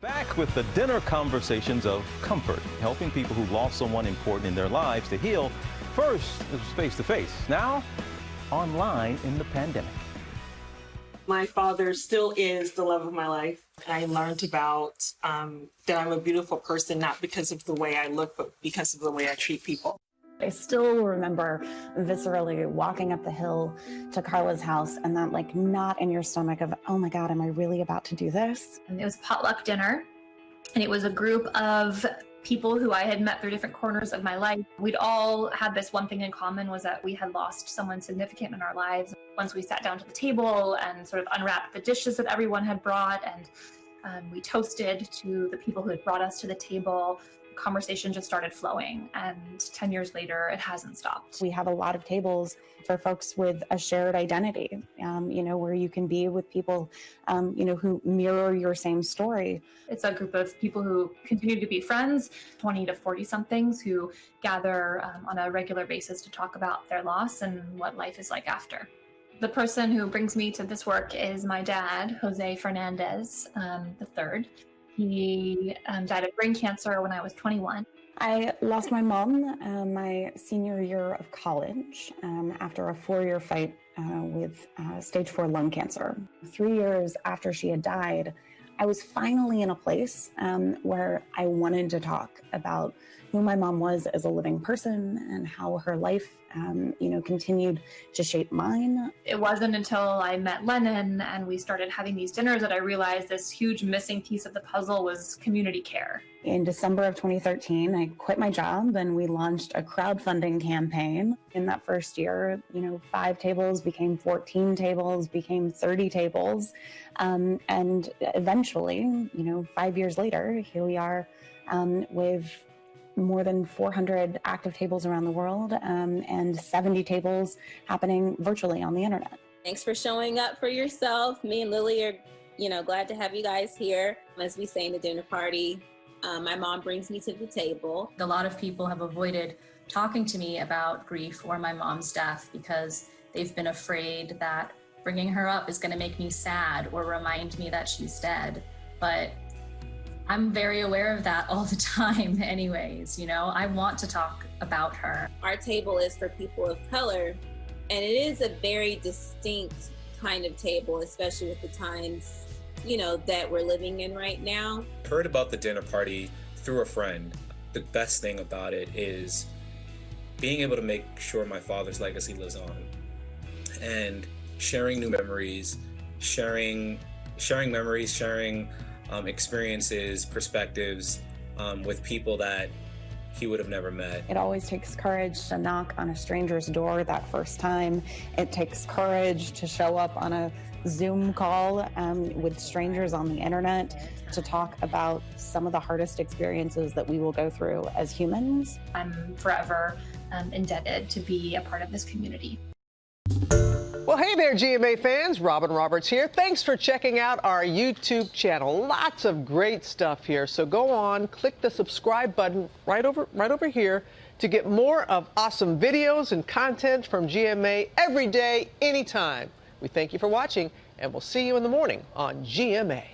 Back with the dinner conversations of comfort, helping people who lost someone important in their lives to heal. First, it was face-to-face. Now, online in the pandemic. My father still is the love of my life. I learned about that I'm a beautiful person, not because of the way I look, but because of the way I treat people. I still remember viscerally walking up the hill to Carla's house and that like knot in your stomach of, oh my God, am I really about to do this? And it was potluck dinner, and it was a group of people who I had met through different corners of my life. We'd all had this one thing in common, was that we had lost someone significant in our lives. Once we sat down to the table and sort of unwrapped the dishes that everyone had brought, and we toasted to the people who had brought us to the table, conversation just started flowing, and 10 years later it hasn't stopped. We have a lot of tables for folks with a shared identity, where you can be with people who mirror your same story. It's a group of people who continue to be friends, 20 to 40 somethings, who gather on a regular basis to talk about their loss and what life is like after. The person who brings me to this work is my dad, Jose Fernandez III. He died of brain cancer when I was 21. I lost my mom my senior year of college after a 4-year fight with stage 4 lung cancer. 3 years after she had died, I was finally in a place where I wanted to talk about who my mom was as a living person and how her life, continued to shape mine. It wasn't until I met Lennon and we started having these dinners that I realized this huge missing piece of the puzzle was community care. In December of 2013, I quit my job and we launched a crowdfunding campaign. In that first year, 5 tables became 14 tables, became 30 tables. And eventually, 5 years later, here we are with more than 400 active tables around the world and 70 tables happening virtually on the internet. Thanks for showing up for yourself. Me and Lily are, glad to have you guys here. As we say in the dinner party, my mom brings me to the table. A lot of people have avoided talking to me about grief or my mom's death because they've been afraid that bringing her up is going to make me sad or remind me that she's dead. But I'm very aware of that all the time anyways, I want to talk about her. Our table is for people of color, and it is a very distinct kind of table, especially with the times, that we're living in right now. Heard about the dinner party through a friend. The best thing about it is being able to make sure my father's legacy lives on and sharing new memories, sharing memories, sharing experiences, perspectives with people that he would have never met. It always takes courage to knock on a stranger's door that first time. It takes courage to show up on a Zoom call with strangers on the internet to talk about some of the hardest experiences that we will go through as humans. I'm forever indebted to be a part of this community. Well, hey there, GMA fans. Robin Roberts here. Thanks for checking out our YouTube channel. Lots of great stuff here. So go on, click the subscribe button right over here to get more of awesome videos and content from GMA every day, anytime. We thank you for watching, and we'll see you in the morning on GMA.